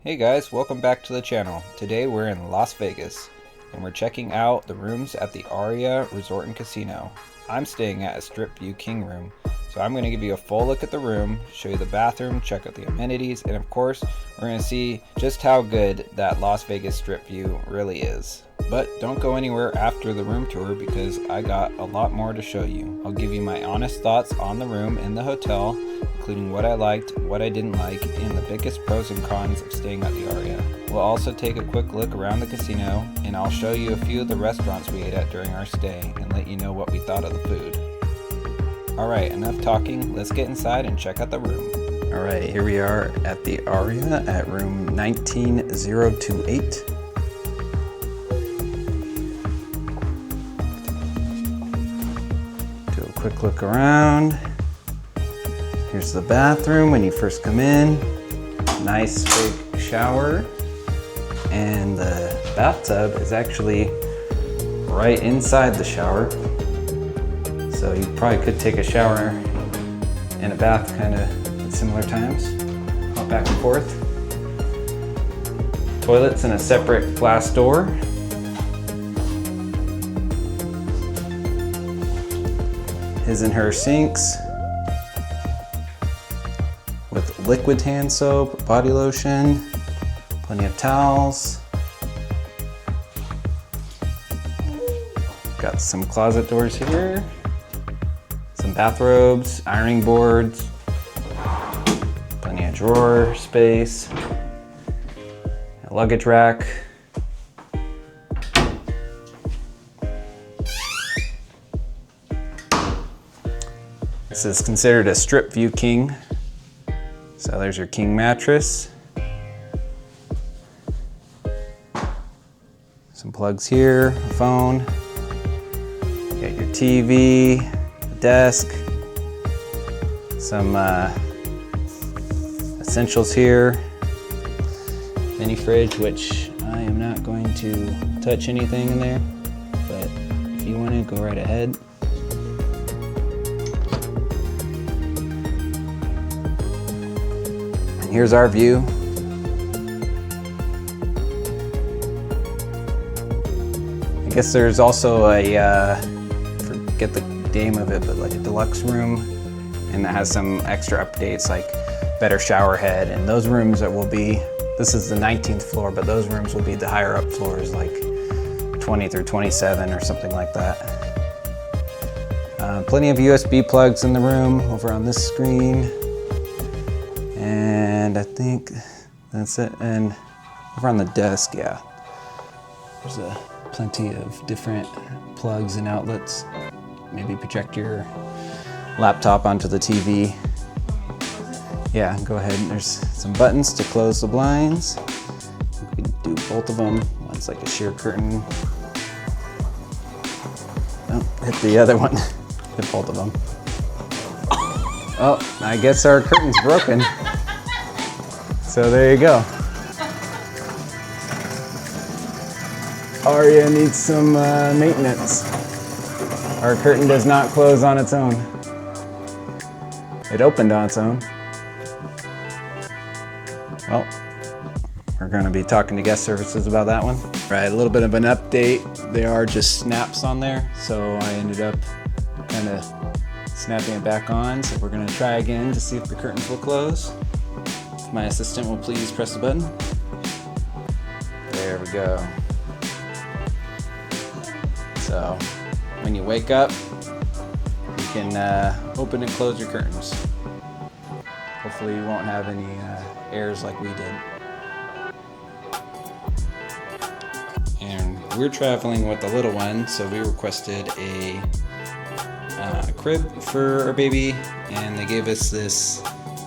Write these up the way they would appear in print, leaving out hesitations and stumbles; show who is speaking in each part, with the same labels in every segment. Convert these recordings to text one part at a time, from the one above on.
Speaker 1: Hey guys, welcome back to the channel. Today we're in Las Vegas and we're checking out the rooms at the ARIA Resort Casino. I'm staying at a Strip View King Room, so I'm going to give you a full look at the room, show you the bathroom, check out the amenities, and of course we're going to see just how good that Las Vegas Strip View really is. But don't go anywhere after the room tour because I got a lot more to show you. I'll give you my honest thoughts on the room in the hotel, including what I liked, what I didn't like, and the biggest pros and cons of staying at the ARIA. We'll also take a quick look around the casino, and I'll show you a few of the restaurants we ate at during our stay and let you know what we thought of the food. Alright, enough talking, let's get inside and check out the room. Alright, here we are at the ARIA at room 19028. Do a quick look around. Here's the bathroom when you first come in. Nice big shower. And the bathtub is actually right inside the shower. So you probably could take a shower and a bath kind of at similar times. Hop back and forth. Toilets in a separate glass door. His and her sinks with liquid hand soap, body lotion, plenty of towels. Got some closet doors here, some bathrobes, ironing boards, plenty of drawer space, a luggage rack. This is considered a Strip View King. So there's your king mattress. Some plugs here, a phone. You got your TV, a desk, some essentials here. Mini fridge, which I am not going to touch anything in there, but if you want to, go right ahead. Here's our view. I guess there's also a, forget the name of it, but like a deluxe room, and that has some extra updates like better shower head, and those rooms that will be, this is the 19th floor, but those rooms will be the higher up floors like 20 through 27 or something like that. Plenty of USB plugs in the room over on this screen. And I think that's it. And over on the desk, yeah, there's plenty of different plugs and outlets. Maybe project your laptop onto the TV. Yeah, go ahead. There's some buttons to close the blinds. We can do both of them. One's like a sheer curtain. Oh, hit the other one. Hit both of them. Oh, I guess our curtain's broken. So there you go. ARIA needs some maintenance. Our curtain does not close on its own. It opened on its own. Well, we're going to be talking to guest services about that one. Right, a little bit of an update. There are just snaps on there, so I ended up kind of snapping it back on. So we're going to try again to see if the curtains will close. My assistant will please press the button. There we go. So when you wake up, you can open and close your curtains. Hopefully you won't have any errors like we did. And we're traveling with the little one, so we requested a crib for our baby, and they gave us this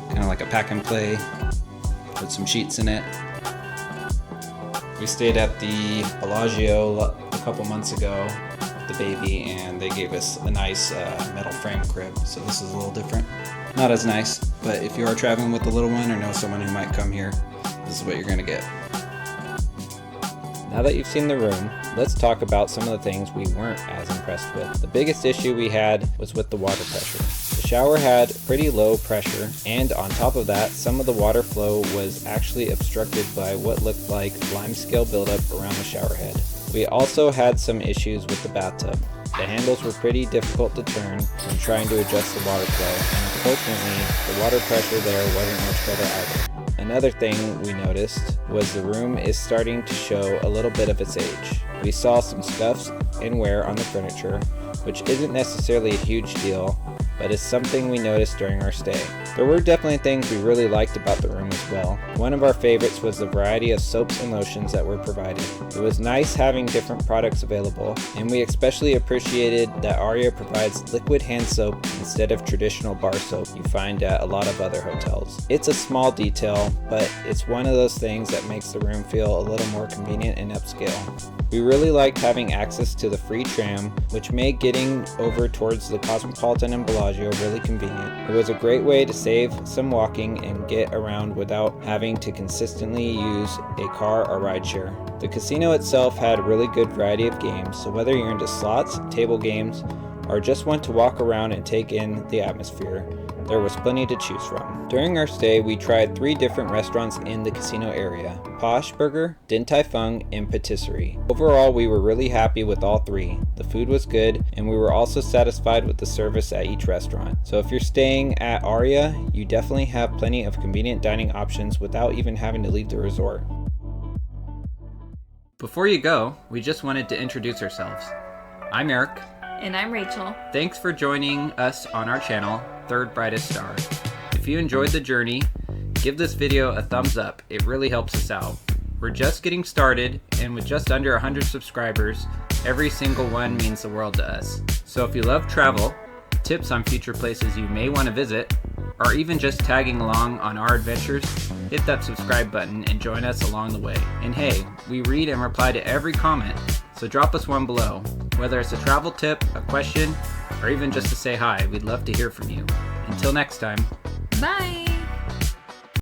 Speaker 1: kind of like a pack and play with some sheets in it. We stayed at the Bellagio a couple months ago with the baby, and they gave us a nice metal frame crib, so this is a little different. Not as nice, but if you are traveling with the little one or know someone who might come here, this is what you're gonna get. Now that you've seen the room, let's talk about some of the things we weren't as impressed with. The biggest issue we had was with the water pressure. The The shower had pretty low pressure, and on top of that, some of the water flow was actually obstructed by what looked like limescale buildup around the shower head. We also had some issues with the bathtub. The handles were pretty difficult to turn when trying to adjust the water flow, and unfortunately, the water pressure there wasn't much better either. Another thing we noticed was the room is starting to show a little bit of its age. We saw some scuffs and wear on the furniture, which isn't necessarily a huge deal, but it's something we noticed during our stay. There were definitely things we really liked about the room as well. One of our favorites was the variety of soaps and lotions that were provided. It was nice having different products available, and we especially appreciated that ARIA provides liquid hand soap instead of traditional bar soap you find at a lot of other hotels. It's a small detail, but it's one of those things that makes the room feel a little more convenient and upscale. We really liked having access to the free tram, which made getting over towards the Cosmopolitan and Bellagio really convenient. It was a great way to save some walking and get around without having to consistently use a car or rideshare. The casino itself had a really good variety of games, so whether you're into slots, table games, or just want to walk around and take in the atmosphere, there was plenty to choose from. During our stay, we tried 3 different restaurants in the casino area: Posh Burger, Din Tai Fung, and Patisserie. Overall, we were really happy with all 3. The food was good, and we were also satisfied with the service at each restaurant. So if you're staying at ARIA, you definitely have plenty of convenient dining options without even having to leave the resort. Before you go, we just wanted to introduce ourselves. I'm Eric.
Speaker 2: And I'm Rachel.
Speaker 1: Thanks for joining us on our channel, Third Brightest Star. If you enjoyed the journey, give this video a thumbs up. It really helps us out. We're just getting started, and with just under 100 subscribers, every single one means the world to us. So if you love travel, tips on future places you may want to visit, or even just tagging along on our adventures, hit that subscribe button and join us along the way. And hey, we read and reply to every comment, so drop us one below. Whether it's a travel tip, a question, or even just to say hi, we'd love to hear from you. Until next time.
Speaker 2: Bye!